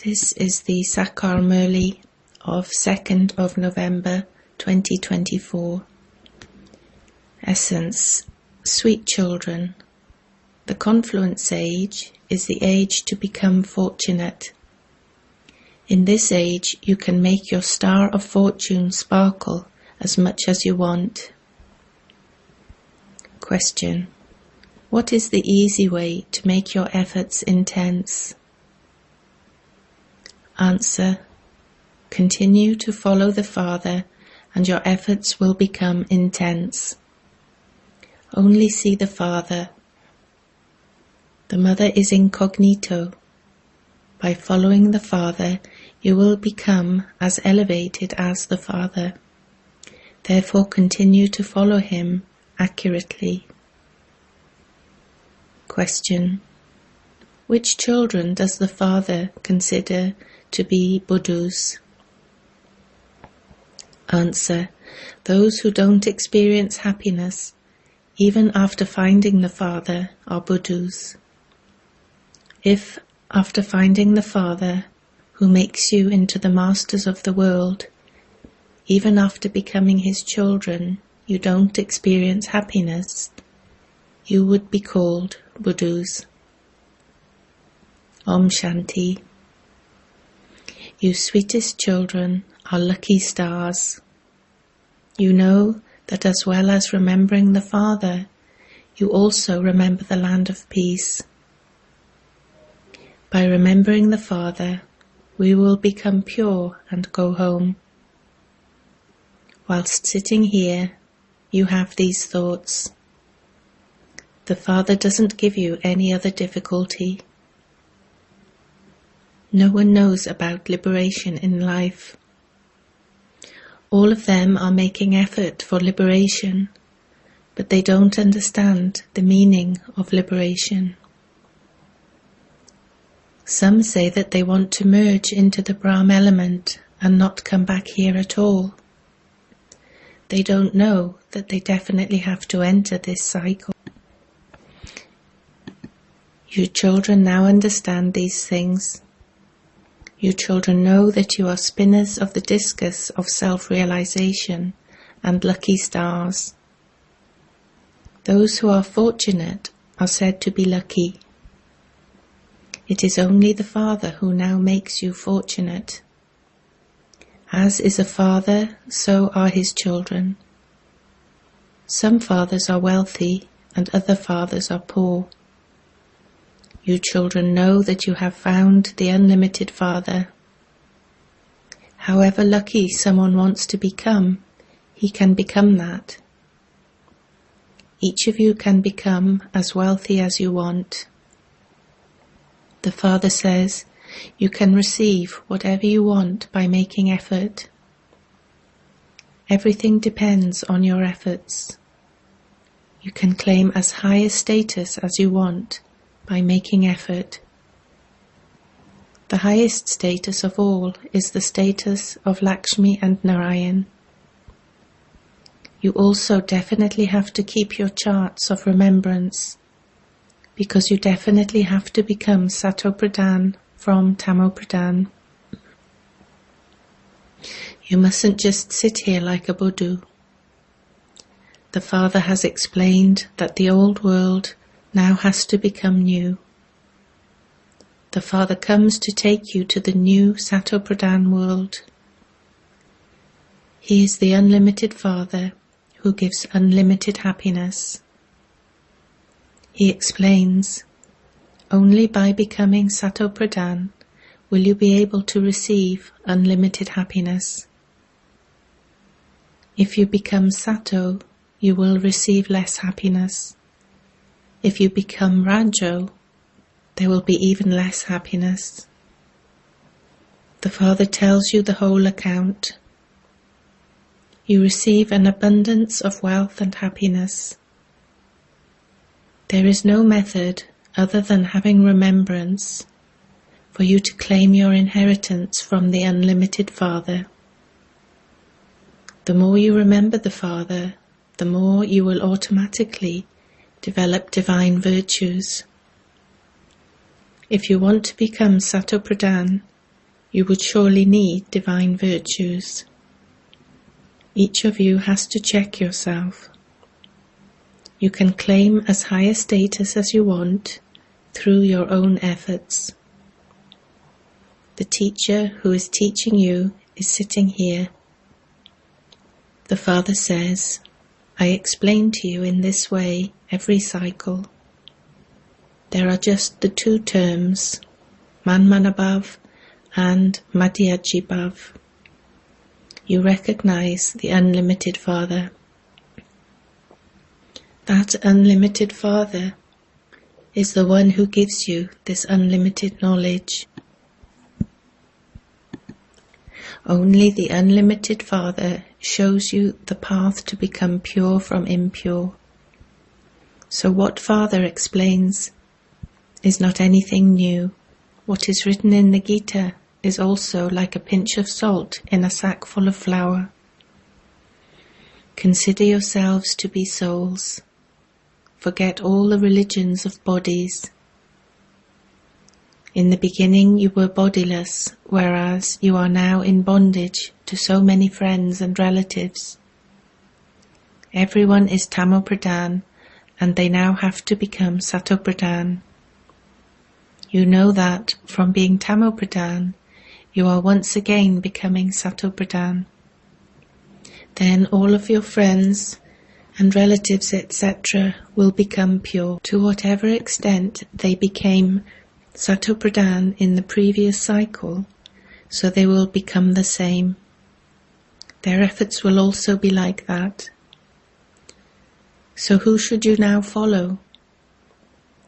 This is the Sakar Murli of 2nd of November 2024. Essence: Sweet children, the confluence age is the age to become fortunate. In this age you can make your star of fortune sparkle as much as you want. Question: what is the easy way to make your efforts intense? Answer: continue to follow the Father and your efforts will become intense. Only see the Father. The Mother is incognito. By following the Father, you will become as elevated as the Father. Therefore continue to follow him accurately. Question: which children does the Father consider to be Buddhas? Answer: those who don't experience happiness, even after finding the Father, are Buddhas. If, after finding the Father, who makes you into the masters of the world, even after becoming his children, you don't experience happiness, you would be called Buddhas. Om Shanti. You sweetest children are lucky stars. You know that as well as remembering the Father, you also remember the land of peace. By remembering the Father, we will become pure and go home. Whilst sitting here, you have these thoughts. The Father doesn't give you any other difficulty. No one knows about liberation in life. All of them are making effort for liberation, but they don't understand the meaning of liberation. Some say that they want to merge into the Brahm element and not come back here at all. They don't know that they definitely have to enter this cycle. You children now understand these things. You children know that you are spinners of the discus of self-realization and lucky stars. Those who are fortunate are said to be lucky. It is only the Father who now makes you fortunate. As is a father, so are his children. Some fathers are wealthy and other fathers are poor. You children know that you have found the unlimited Father. However lucky someone wants to become, he can become that. Each of you can become as wealthy as you want. The Father says, you can receive whatever you want by making effort. Everything depends on your efforts. You can claim as high a status as you want by making effort. The highest status of all is the status of Lakshmi and Narayan. You also definitely have to keep your charts of remembrance, because you definitely have to become Sato Pradhan from Tamo Pradhan. You mustn't just sit here like a Buddha. The Father has explained that the old world now has to become new. The Father comes to take you to the new Sato Pradhan world. He is the unlimited Father who gives unlimited happiness. He explains, only by becoming Sato Pradhan will you be able to receive unlimited happiness. If you become Sato, you will receive less happiness. If you become Rajo, there will be even less happiness. The Father tells you the whole account. You receive an abundance of wealth and happiness. There is no method other than having remembrance for you to claim your inheritance from the unlimited Father. The more you remember the Father, the more you will automatically develop divine virtues. If you want to become Sato Pradhan, you would surely need divine virtues. Each of you has to check yourself. You can claim as high a status as you want through your own efforts. The teacher who is teaching you is sitting here. The Father says, I explain to you in this way every cycle. There are just the two terms, Manmanabhav and Madhyajibhav. You recognize the unlimited Father. That unlimited Father is the one who gives you this unlimited knowledge. Only the unlimited Father shows you the path to become pure from impure. So what Father explains is not anything new. What is written in the Gita is also like a pinch of salt in a sack full of flour. Consider yourselves to be souls. Forget all the religions of bodies. In the beginning you were bodiless, whereas you are now in bondage to so many friends and relatives. Everyone is Tamopradhan, and they now have to become Satopradhan. You know that from being Tamopradhan, you are once again becoming Satopradhan. Then all of your friends and relatives, etc., will become pure to whatever extent they became Satopradhan in the previous cycle, so they will become the same. Their efforts will also be like that. So who should you now follow?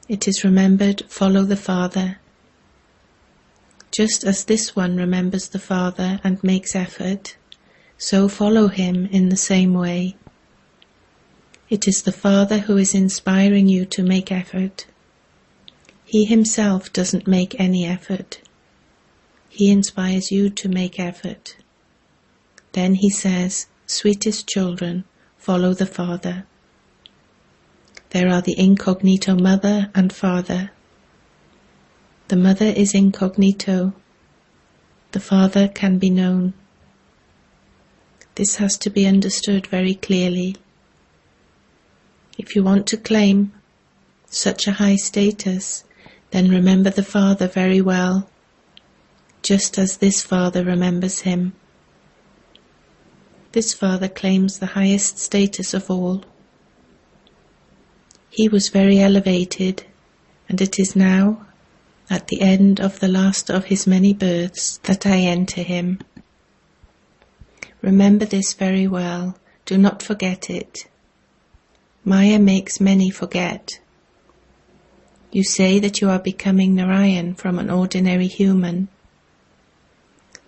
It is remembered, follow the Father. Just as this one remembers the Father and makes effort, so follow him in the same way. It is the Father who is inspiring you to make effort. He himself doesn't make any effort. He inspires you to make effort. Then he says, sweetest children, follow the Father. There are the incognito mother and father. The mother is incognito. The Father can be known. This has to be understood very clearly. If you want to claim such a high status, then remember the Father very well, just as this Father remembers him. This Father claims the highest status of all. He was very elevated, and it is now, at the end of the last of his many births, that I enter him. Remember this very well, do not forget it. Maya makes many forget. You say that you are becoming Narayan from an ordinary human.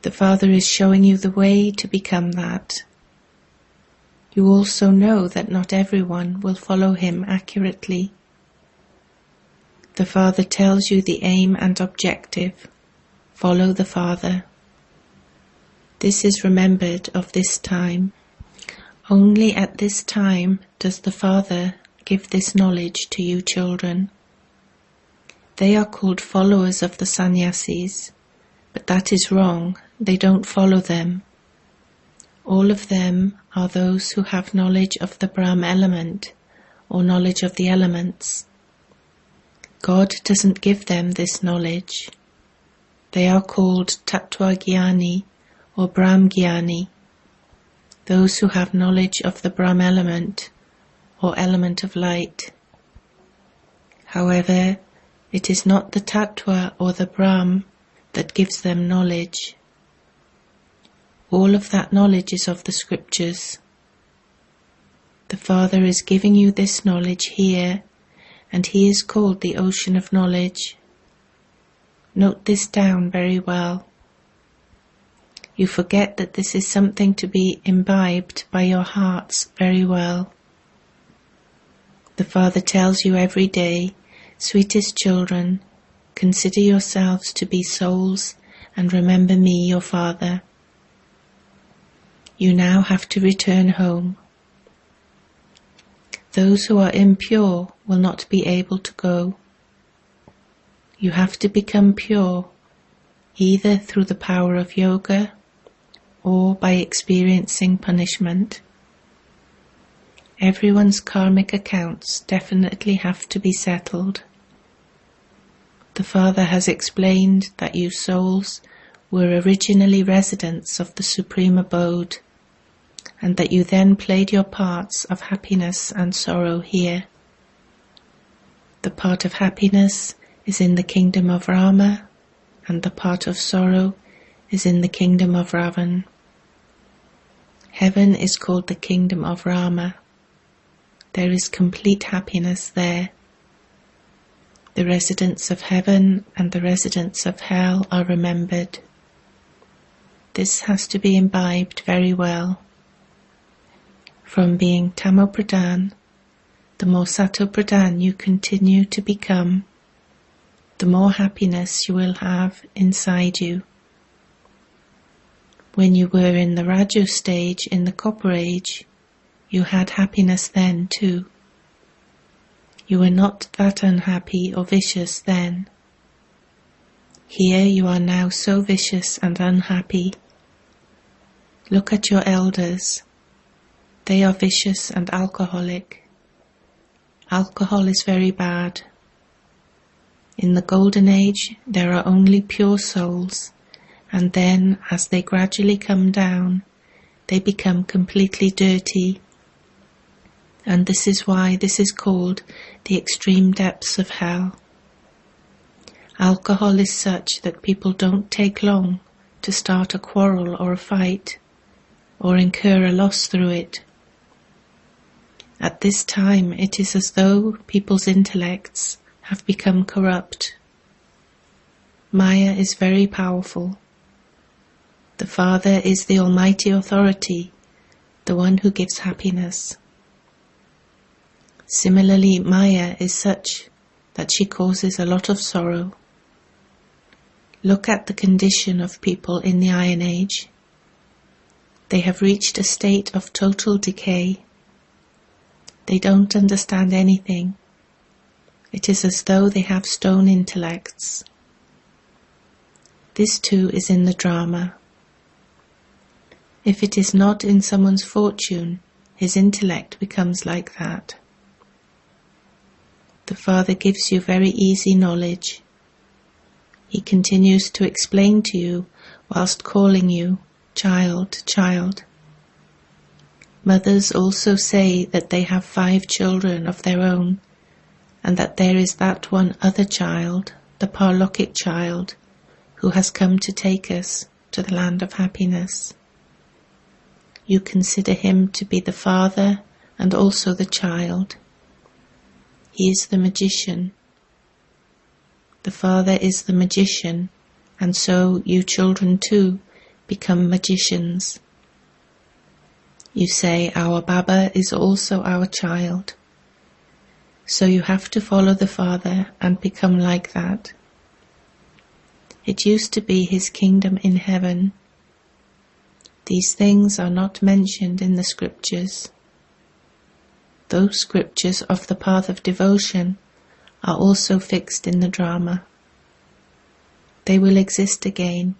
The Father is showing you the way to become that. You also know that not everyone will follow him accurately. The Father tells you the aim and objective. Follow the Father. This is remembered of this time. Only at this time does the Father give this knowledge to you children. They are called followers of the sannyasis, but that is wrong. They don't follow them. All of them are those who have knowledge of the Brahm element, or knowledge of the elements. God doesn't give them this knowledge. They are called Tattva Gyani, or Brahm Gyani, those who have knowledge of the Brahm element, or element of light. However, it is not the Tattva or the Brahm that gives them knowledge. All of that knowledge is of the scriptures. The Father is giving you this knowledge here, and he is called the ocean of knowledge. Note this down very well. You forget that this is something to be imbibed by your hearts very well. The Father tells you every day, sweetest children, consider yourselves to be souls and remember me, your Father. You now have to return home. Those who are impure will not be able to go. You have to become pure. either through the power of yoga or by experiencing punishment. Everyone's karmic accounts definitely have to be settled. The Father has explained that you souls were originally residents of the Supreme Abode, and that you then played your parts of happiness and sorrow here. The part of happiness is in the kingdom of Rama, and the part of sorrow is in the kingdom of Ravan. Heaven is called the kingdom of Rama. There is complete happiness there. The residents of heaven and the residents of hell are remembered. This has to be imbibed very well. From being Tamo Pradhan, the more Sato Pradhan you continue to become, the more happiness you will have inside you. When you were in the Raju stage in the Copper Age, you had happiness then too. You were not that unhappy or vicious then. Here you are now so vicious and unhappy. Look at your elders. They are vicious and alcoholic. Alcohol is very bad. In the Golden Age, there are only pure souls, and then, as they gradually come down, they become completely dirty. And this is why this is called the extreme depths of hell. Alcohol is such that people don't take long to start a quarrel or a fight, or incur a loss through it. At this time it is as though people's intellects have become corrupt. Maya is very powerful. The Father is the Almighty Authority, the one who gives happiness. Similarly, Maya is such that she causes a lot of sorrow. Look at the condition of people in the Iron Age. They have reached a state of total decay. They don't understand anything. It is as though they have stone intellects. This too is in the drama. If it is not in someone's fortune, his intellect becomes like that. The Father gives you very easy knowledge. He continues to explain to you whilst calling you, child, child. Mothers also say that they have 5 children of their own, and that there is that one other child, the Parlokic child, who has come to take us to the land of happiness. You consider him to be the Father and also the child. He is the magician. The Father is the magician, and so you children too become magicians. You say, our Baba is also our child. So you have to follow the Father and become like that. It used to be his kingdom in heaven. These things are not mentioned in the scriptures. Those scriptures of the path of devotion are also fixed in the drama. They will exist again.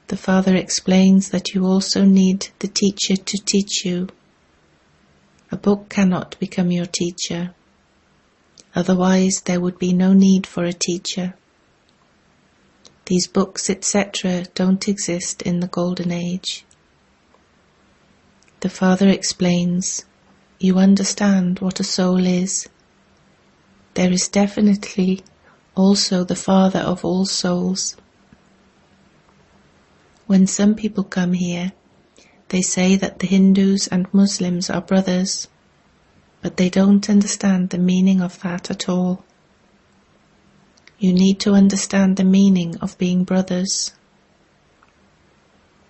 The Father explains that you also need the teacher to teach you. A book cannot become your teacher. Otherwise there would be no need for a teacher. These books, etc., don't exist in the Golden Age. The Father explains, you understand what a soul is. There is definitely also the Father of all souls. When some people come here, they say that the Hindus and Muslims are brothers, but they don't understand the meaning of that at all. You need to understand the meaning of being brothers.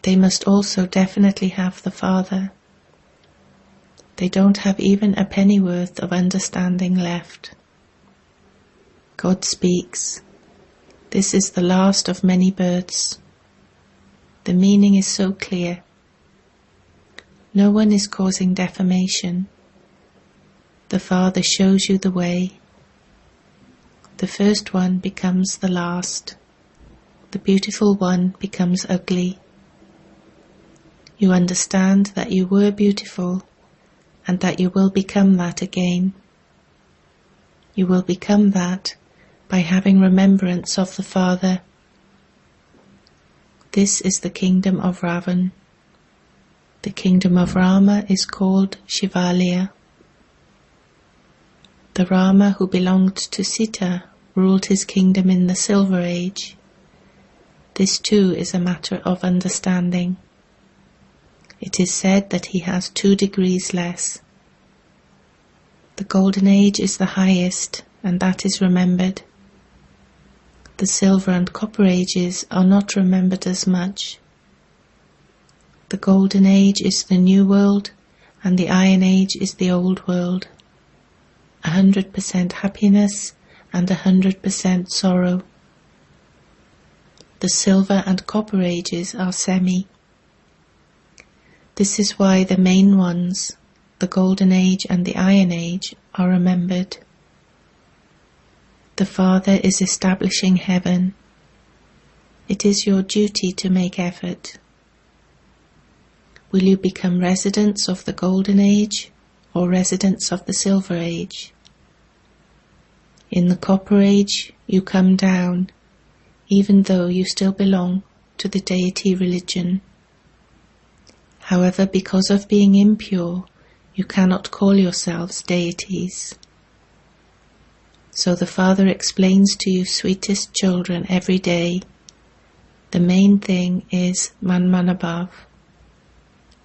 They must also definitely have the Father. They don't have even a pennyworth of understanding left. God speaks. This is the last of many births. The meaning is so clear. No one is causing defamation. The Father shows you the way. The first one becomes the last. the beautiful one becomes ugly. You understand that you were beautiful and that you will become that again. You will become that by having remembrance of the Father. This is the kingdom of Ravan. The kingdom of Rama is called Shivalaya. The Rama who belonged to Sita ruled his kingdom in the Silver Age. This too is a matter of understanding. It is said that he has 2 degrees less. The Golden Age is the highest, and that is remembered. The Silver and Copper Ages are not remembered as much. The Golden Age is the New World, and the Iron Age is the Old World. 100% happiness and 100% sorrow. The Silver and Copper Ages are semi. This is why the main ones, the Golden Age and the Iron Age, are remembered. The Father is establishing heaven. It is your duty to make effort. Will you become residents of the Golden Age or residents of the Silver Age? In the Copper Age, you come down, even though you still belong to the deity religion. However, because of being impure, you cannot call yourselves deities. So the Father explains to you, sweetest children, every day, the main thing is Manmanabhav.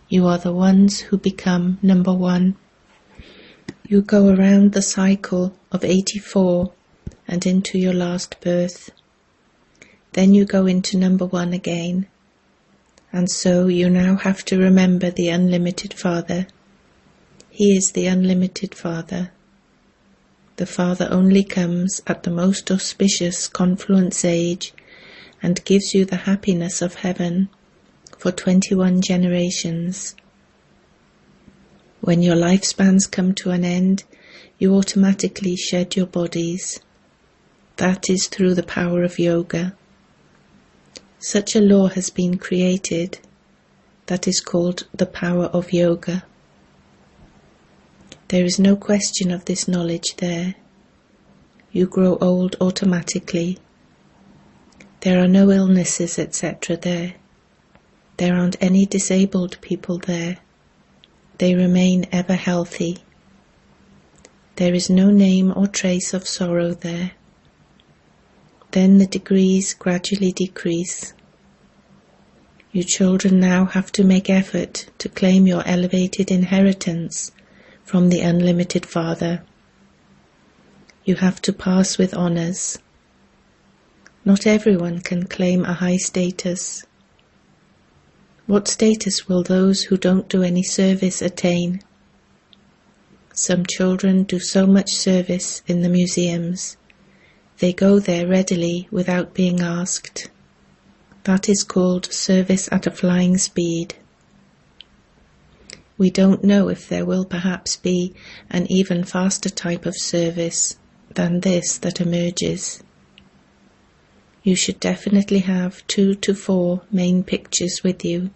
You are the ones who become number 1. You go around the cycle of 84 and into your last birth. Then you go into number 1 again. And so you now have to remember the unlimited Father. He is the unlimited Father. The Father only comes at the most auspicious confluence age and gives you the happiness of heaven for 21 generations. When your lifespans come to an end, you automatically shed your bodies. That is through the power of yoga. Such a law has been created that is called the power of yoga. There is no question of this knowledge there. You grow old automatically. There are no illnesses, etc. there. There aren't any disabled people there. They remain ever healthy. There is no name or trace of sorrow there. Then the degrees gradually decrease. You children now have to make effort to claim your elevated inheritance from the unlimited Father. You have to pass with honors. Not everyone can claim a high status. What status will those who don't do any service attain? Some children do so much service in the museums. They go there readily without being asked. That is called service at a flying speed. We don't know if there will perhaps be an even faster type of service than this that emerges. You should definitely have 2 to 4 main pictures with you.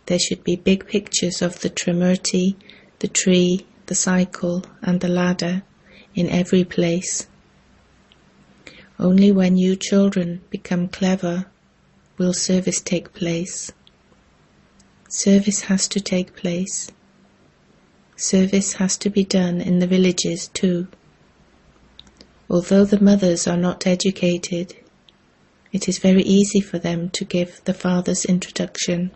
There should be big pictures of the Trimurti, the tree, the cycle, and the ladder in every place. Only when you children become clever will service take place. Service has to take place. Service has to be done in the villages too. Although the mothers are not educated, it is very easy for them to give the Father's introduction.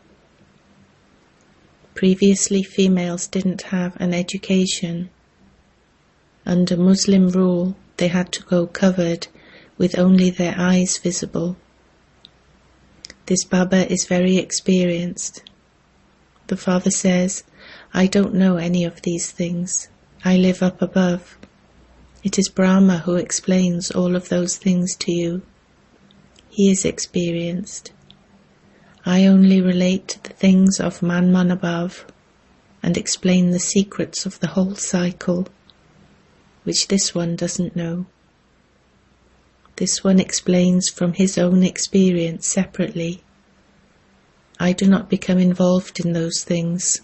Previously, females didn't have an education. Under Muslim rule, they had to go covered with only their eyes visible. This Baba is very experienced. The Father says, I don't know any of these things. I live up above. It is Brahma who explains all of those things to you. He is experienced. I only relate the things of Manmanabhav and explain the secrets of the whole cycle, which this one doesn't know. This one explains from his own experience separately. I do not become involved in those things.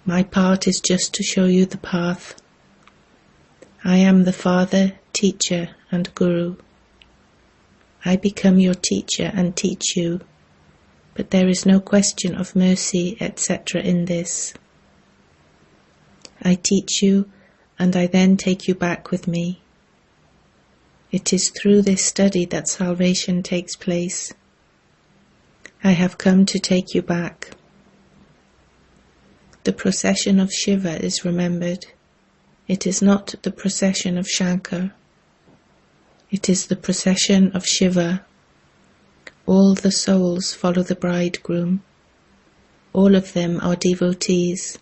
My part is just to show you the path. I am the Father, Teacher, and Guru. I become your teacher and teach you, but there is no question of mercy, etc. in this. I teach you, and I then take you back with me. It is through this study that salvation takes place. I have come to take you back. The procession of Shiva is remembered. It is not the procession of Shankar. It is the procession of Shiva. All the souls follow the bridegroom. All of them are devotees,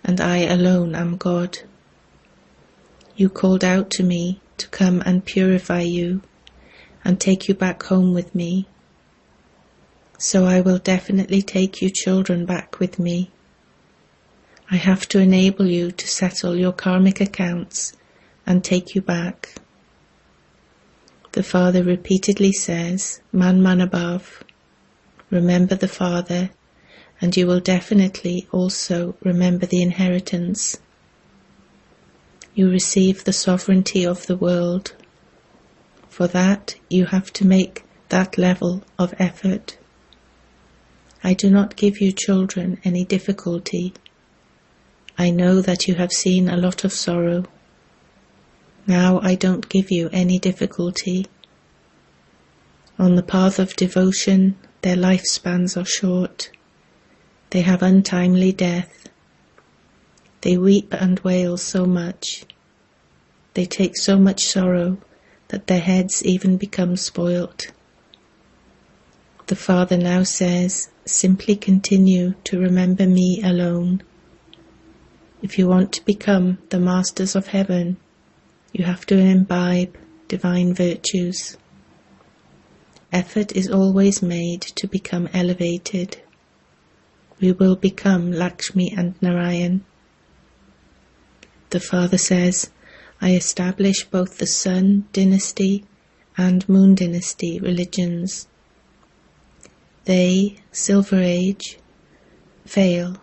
and I alone am God. You called out to me to come and purify you and take you back home with me. So I will definitely take you children back with me. I have to enable you to settle your karmic accounts and take you back. The Father repeatedly says, Man Manabhav, remember the Father, and you will definitely also remember the inheritance. You receive the sovereignty of the world. For that, you have to make that level of effort. I do not give you children any difficulty. I know that you have seen a lot of sorrow. Now I don't give you any difficulty. On the path of devotion, their lifespans are short. They have untimely death. They weep and wail so much. They take so much sorrow that their heads even become spoilt. The Father now says, simply continue to remember me alone. If you want to become the masters of heaven, you have to imbibe divine virtues. Effort is always made to become elevated. We will become Lakshmi and Narayan. The Father says, I establish both the Sun Dynasty and Moon Dynasty religions. They, Silver Age, fail,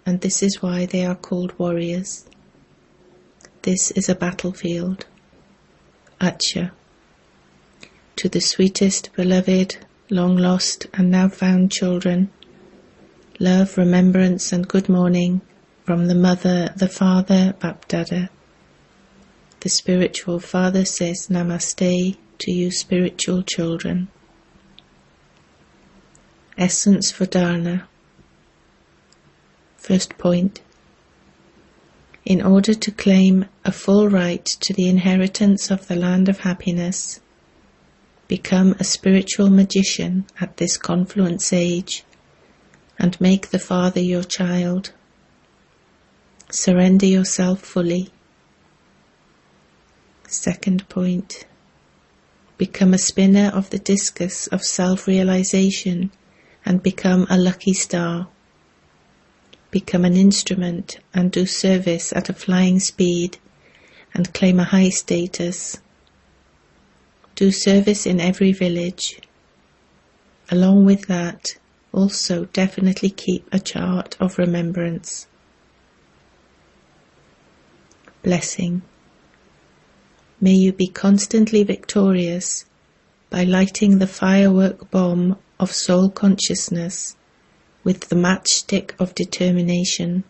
and this is why they are called warriors. This is a battlefield. Acha. To the sweetest, beloved, long-lost and now found children, love, remembrance and good morning from the Mother, the Father, Bapdada. The spiritual Father says Namaste to you spiritual children. Essence for Dharana. First point. In order to claim a full right to the inheritance of the land of happiness, become a spiritual magician at this confluence age and make the Father your child. Surrender yourself fully. Second point. Become a spinner of the discus of self-realization and become a lucky star. Become an instrument and do service at a flying speed and claim a high status. Do service in every village. Along with that, also definitely keep a chart of remembrance. Blessing. May you be constantly victorious by lighting the firework bomb of soul consciousness with the matchstick of determination.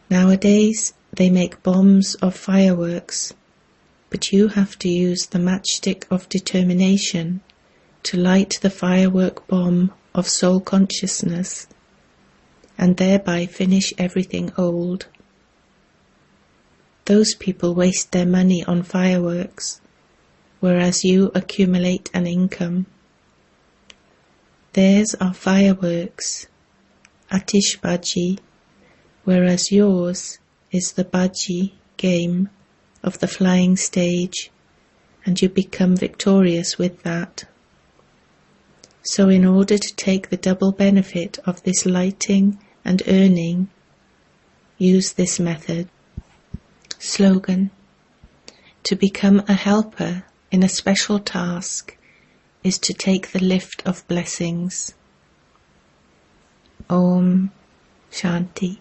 Nowadays, they make bombs of fireworks, but you have to use the matchstick of determination to light the firework bomb of soul consciousness and thereby finish everything old. Those people waste their money on fireworks, whereas you accumulate an income. Theirs are fireworks, Atishbaji, whereas yours is the Baji game of the flying stage, and you become victorious with that. So in order to take the double benefit of this lighting and earning, use this method. Slogan. To become a helper in a special task is to take the lift of blessings. Om Shanti.